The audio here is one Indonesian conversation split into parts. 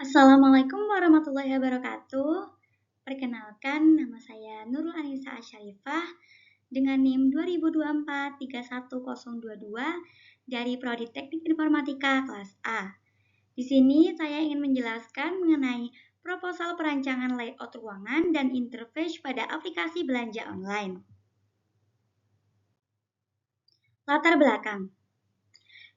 Assalamualaikum warahmatullahi wabarakatuh. Perkenalkan, nama saya Nurul Anissa Asyarifah dengan NIM 2024-31022 dari Prodi Teknik Informatika kelas A. Di sini saya ingin menjelaskan mengenai proposal perancangan layout ruangan dan interface pada aplikasi belanja online. Latar belakang.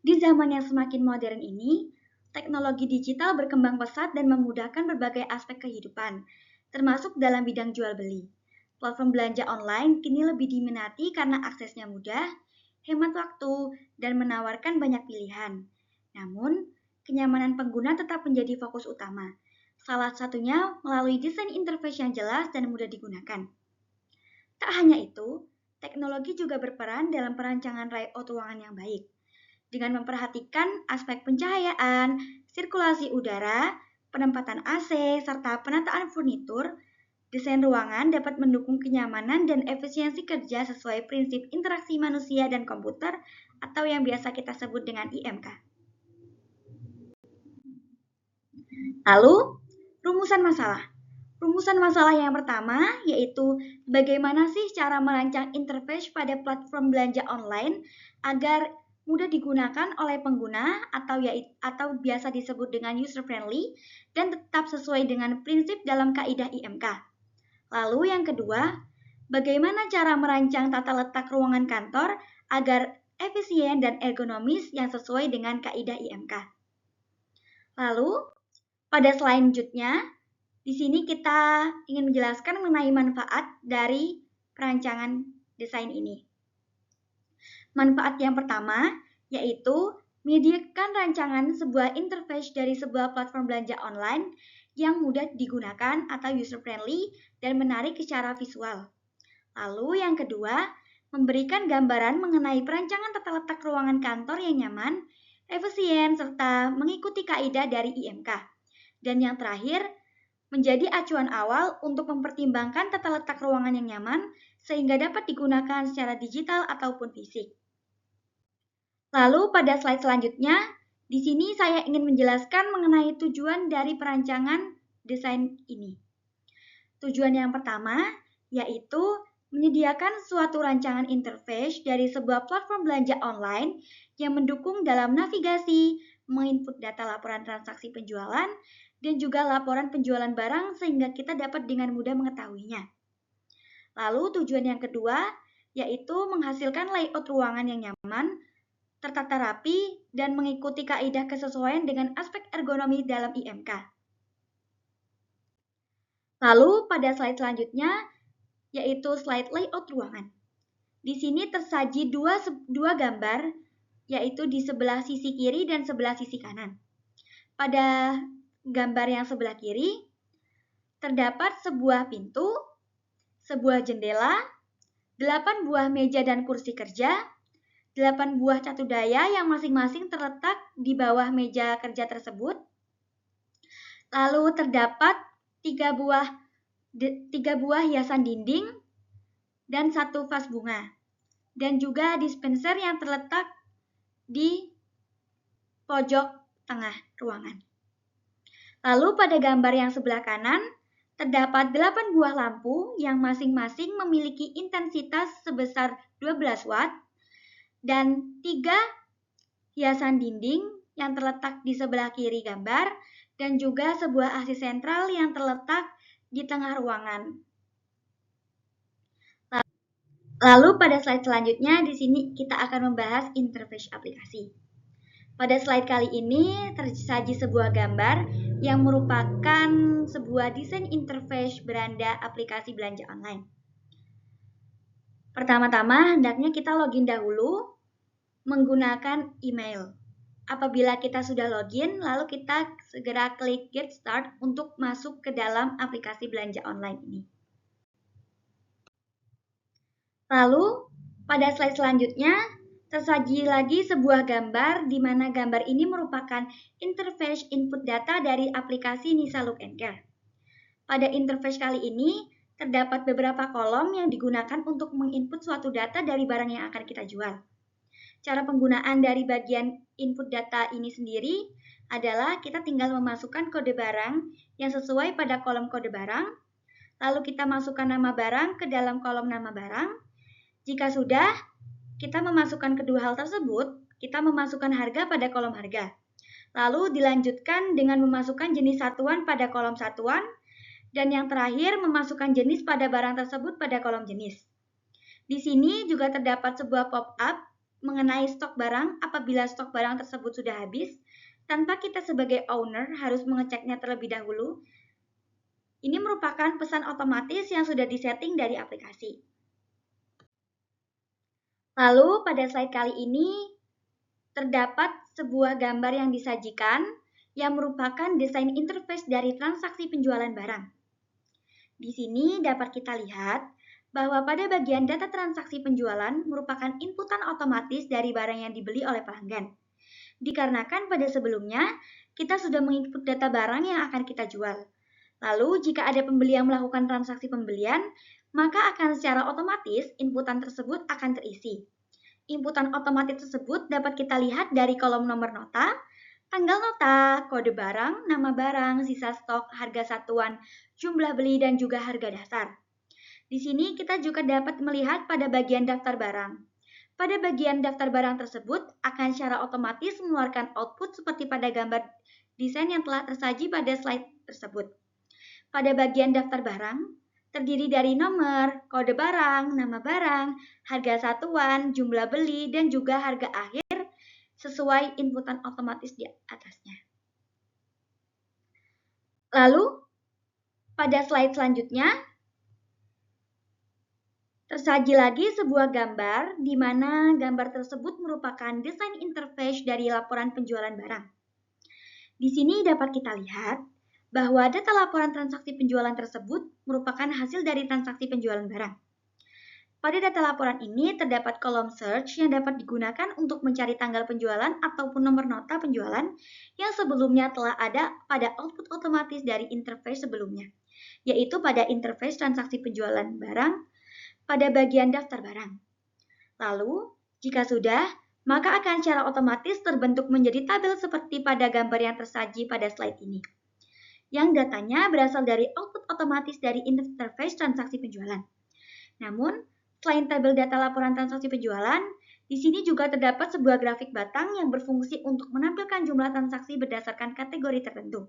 Di zaman yang semakin modern ini, teknologi digital berkembang pesat dan memudahkan berbagai aspek kehidupan, termasuk dalam bidang jual beli. Platform belanja online kini lebih diminati karena aksesnya mudah, hemat waktu, dan menawarkan banyak pilihan. Namun, kenyamanan pengguna tetap menjadi fokus utama. Salah satunya melalui desain interface yang jelas dan mudah digunakan. Tak hanya itu, teknologi juga berperan dalam perancangan layout ruangan yang baik. Dengan memperhatikan aspek pencahayaan, sirkulasi udara, penempatan AC, serta penataan furnitur, desain ruangan dapat mendukung kenyamanan dan efisiensi kerja sesuai prinsip interaksi manusia dan komputer atau yang biasa kita sebut dengan IMK. Lalu, rumusan masalah. Rumusan masalah yang pertama yaitu bagaimana sih cara merancang interface pada platform belanja online agar mudah digunakan oleh pengguna atau biasa disebut dengan user friendly dan tetap sesuai dengan prinsip dalam kaidah IMK. Lalu yang kedua, bagaimana cara merancang tata letak ruangan kantor agar efisien dan ergonomis yang sesuai dengan kaidah IMK. Lalu pada selanjutnya, di sini kita ingin menjelaskan mengenai manfaat dari perancangan desain ini. Manfaat yang pertama yaitu menyediakan rancangan sebuah interface dari sebuah platform belanja online yang mudah digunakan atau user friendly dan menarik secara visual. Lalu yang kedua, memberikan gambaran mengenai perancangan tata letak ruangan kantor yang nyaman, efisien, serta mengikuti kaidah dari IMK. Dan yang terakhir, menjadi acuan awal untuk mempertimbangkan tata letak ruangan yang nyaman sehingga dapat digunakan secara digital ataupun fisik. Lalu pada slide selanjutnya, di sini saya ingin menjelaskan mengenai tujuan dari perancangan desain ini. Tujuan yang pertama yaitu menyediakan suatu rancangan interface dari sebuah platform belanja online yang mendukung dalam navigasi, menginput data laporan transaksi penjualan, dan juga laporan penjualan barang sehingga kita dapat dengan mudah mengetahuinya. Lalu tujuan yang kedua yaitu menghasilkan layout ruangan yang nyaman, tertata rapi, dan mengikuti kaidah kesesuaian dengan aspek ergonomi dalam IMK. Lalu pada slide selanjutnya yaitu slide layout ruangan. Di sini tersaji dua gambar yaitu di sebelah sisi kiri dan sebelah sisi kanan. Pada gambar yang sebelah kiri terdapat sebuah pintu, sebuah jendela, 8 buah meja dan kursi kerja, 8 buah catu daya yang masing-masing terletak di bawah meja kerja tersebut. Lalu terdapat 3 buah hiasan dinding dan 1 vas bunga. Dan juga dispenser yang terletak di pojok tengah ruangan. Lalu pada gambar yang sebelah kanan terdapat 8 buah lampu yang masing-masing memiliki intensitas sebesar 12 watt dan 3 hiasan dinding yang terletak di sebelah kiri gambar dan juga sebuah AC sentral yang terletak di tengah ruangan. Lalu pada slide selanjutnya di sini kita akan membahas interface aplikasi. Pada slide kali ini tersaji sebuah gambar yang merupakan sebuah desain interface beranda aplikasi belanja online. Pertama-tama hendaknya kita login dahulu menggunakan email. Apabila kita sudah login, lalu kita segera klik Get Start untuk masuk ke dalam aplikasi belanja online ini. Lalu pada slide selanjutnya tersaji lagi sebuah gambar di mana gambar ini merupakan interface input data dari aplikasi Nisa Look and Care. Pada interface kali ini terdapat beberapa kolom yang digunakan untuk menginput suatu data dari barang yang akan kita jual. Cara penggunaan dari bagian input data ini sendiri adalah kita tinggal memasukkan kode barang yang sesuai pada kolom kode barang, lalu kita masukkan nama barang ke dalam kolom nama barang. Jika sudah, kita memasukkan kedua hal tersebut, kita memasukkan harga pada kolom harga. Lalu dilanjutkan dengan memasukkan jenis satuan pada kolom satuan, dan yang terakhir memasukkan jenis pada barang tersebut pada kolom jenis. Di sini juga terdapat sebuah pop-up mengenai stok barang apabila stok barang tersebut sudah habis, tanpa kita sebagai owner harus mengeceknya terlebih dahulu. Ini merupakan pesan otomatis yang sudah disetting dari aplikasi. Lalu pada slide kali ini terdapat sebuah gambar yang disajikan yang merupakan desain interface dari transaksi penjualan barang. Di sini dapat kita lihat bahwa pada bagian data transaksi penjualan merupakan inputan otomatis dari barang yang dibeli oleh pelanggan. Dikarenakan pada sebelumnya kita sudah menginput data barang yang akan kita jual. Lalu jika ada pembeli yang melakukan transaksi pembelian, maka akan secara otomatis inputan tersebut akan terisi. Inputan otomatis tersebut dapat kita lihat dari kolom nomor nota, tanggal nota, kode barang, nama barang, sisa stok, harga satuan, jumlah beli, dan juga harga dasar. Di sini kita juga dapat melihat pada bagian daftar barang. Pada bagian daftar barang tersebut akan secara otomatis mengeluarkan output seperti pada gambar desain yang telah tersaji pada slide tersebut. Pada bagian daftar barang, terdiri dari nomor, kode barang, nama barang, harga satuan, jumlah beli, dan juga harga akhir sesuai inputan otomatis di atasnya. Lalu, pada slide selanjutnya, tersaji lagi sebuah gambar di mana gambar tersebut merupakan desain interface dari laporan penjualan barang. Di sini dapat kita lihat bahwa data laporan transaksi penjualan tersebut merupakan hasil dari transaksi penjualan barang. Pada data laporan ini terdapat kolom search yang dapat digunakan untuk mencari tanggal penjualan ataupun nomor nota penjualan yang sebelumnya telah ada pada output otomatis dari interface sebelumnya, yaitu pada interface transaksi penjualan barang pada bagian daftar barang. Lalu, jika sudah, maka akan secara otomatis terbentuk menjadi tabel seperti pada gambar yang tersaji pada slide ini, yang datanya berasal dari output otomatis dari interface transaksi penjualan. Namun, selain tabel data laporan transaksi penjualan, di sini juga terdapat sebuah grafik batang yang berfungsi untuk menampilkan jumlah transaksi berdasarkan kategori tertentu,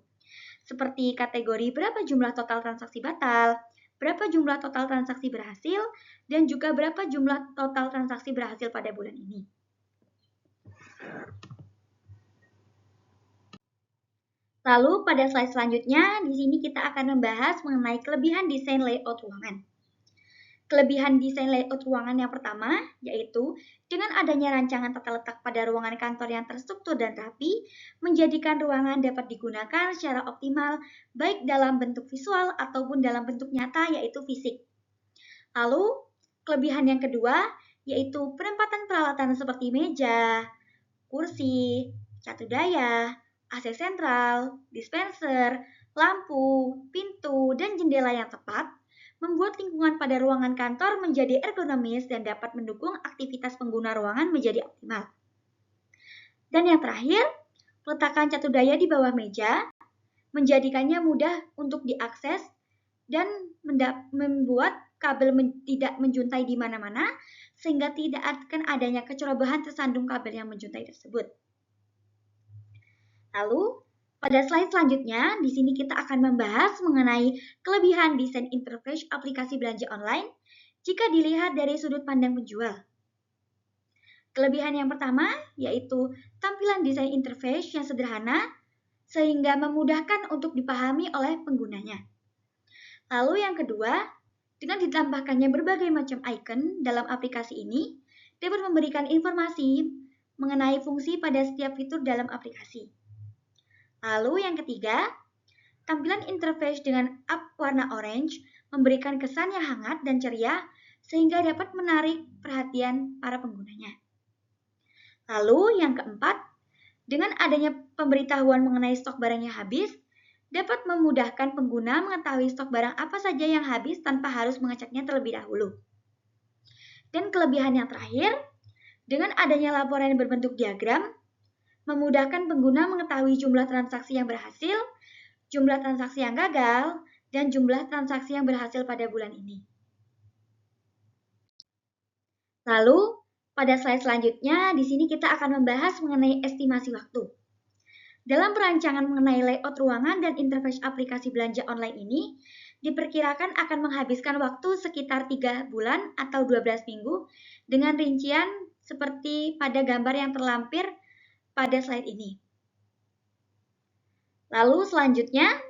seperti kategori berapa jumlah total transaksi batal, berapa jumlah total transaksi berhasil, dan juga berapa jumlah total transaksi berhasil pada bulan ini. Lalu pada slide selanjutnya, di sini kita akan membahas mengenai kelebihan desain layout ruangan. Kelebihan desain layout ruangan yang pertama, yaitu dengan adanya rancangan tata letak pada ruangan kantor yang terstruktur dan rapi, menjadikan ruangan dapat digunakan secara optimal, baik dalam bentuk visual ataupun dalam bentuk nyata, yaitu fisik. Lalu, kelebihan yang kedua, yaitu penempatan peralatan seperti meja, kursi, catu daya, AC sentral, dispenser, lampu, pintu, dan jendela yang tepat, membuat lingkungan pada ruangan kantor menjadi ergonomis dan dapat mendukung aktivitas pengguna ruangan menjadi optimal. Dan yang terakhir, peletakan catu daya di bawah meja menjadikannya mudah untuk diakses dan membuat kabel tidak menjuntai di mana-mana, sehingga tidak akan adanya kecerobohan tersandung kabel yang menjuntai tersebut. Lalu, pada slide selanjutnya, di sini kita akan membahas mengenai kelebihan desain interface aplikasi belanja online jika dilihat dari sudut pandang penjual. Kelebihan yang pertama yaitu tampilan desain interface yang sederhana sehingga memudahkan untuk dipahami oleh penggunanya. Lalu yang kedua, dengan ditambahkannya berbagai macam icon dalam aplikasi ini dapat memberikan informasi mengenai fungsi pada setiap fitur dalam aplikasi. Lalu yang ketiga, tampilan interface dengan app warna orange memberikan kesan yang hangat dan ceria sehingga dapat menarik perhatian para penggunanya. Lalu yang keempat, dengan adanya pemberitahuan mengenai stok barang yang habis, dapat memudahkan pengguna mengetahui stok barang apa saja yang habis tanpa harus mengeceknya terlebih dahulu. Dan kelebihan yang terakhir, dengan adanya laporan yang berbentuk diagram, memudahkan pengguna mengetahui jumlah transaksi yang berhasil, jumlah transaksi yang gagal, dan jumlah transaksi yang berhasil pada bulan ini. Lalu, pada slide selanjutnya, di sini kita akan membahas mengenai estimasi waktu. Dalam perancangan mengenai layout ruangan dan interface aplikasi belanja online ini, diperkirakan akan menghabiskan waktu sekitar 3 bulan atau 12 minggu dengan rincian seperti pada gambar yang terlampir pada slide ini. Lalu selanjutnya,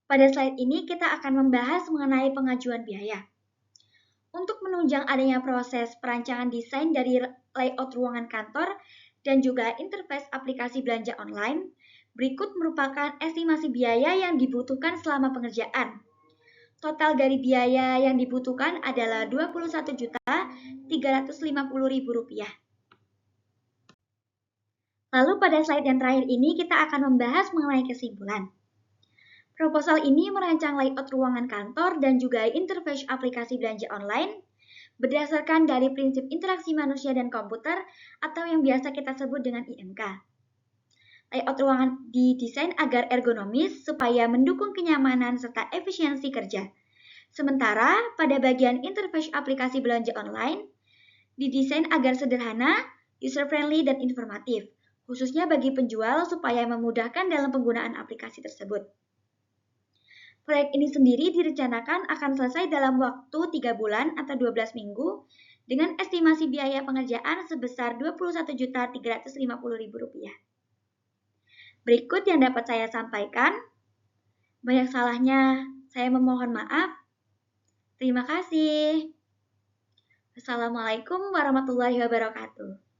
pada slide ini kita akan membahas mengenai pengajuan biaya. Untuk menunjang adanya proses perancangan desain dari layout ruangan kantor dan juga interface aplikasi belanja online, berikut merupakan estimasi biaya yang dibutuhkan selama pengerjaan. Total dari biaya yang dibutuhkan adalah Rp21.350.000. Lalu pada slide yang terakhir ini kita akan membahas mengenai kesimpulan. Proposal ini merancang layout ruangan kantor dan juga interface aplikasi belanja online berdasarkan dari prinsip interaksi manusia dan komputer atau yang biasa kita sebut dengan IMK. Layout ruangan didesain agar ergonomis supaya mendukung kenyamanan serta efisiensi kerja. Sementara pada bagian interface aplikasi belanja online didesain agar sederhana, user-friendly, dan informatif, khususnya bagi penjual supaya memudahkan dalam penggunaan aplikasi tersebut. Proyek ini sendiri direncanakan akan selesai dalam waktu 3 bulan atau 12 minggu dengan estimasi biaya pengerjaan sebesar Rp21.350.000. Berikut yang dapat saya sampaikan. Banyak salahnya, saya memohon maaf. Terima kasih. Wassalamualaikum warahmatullahi wabarakatuh.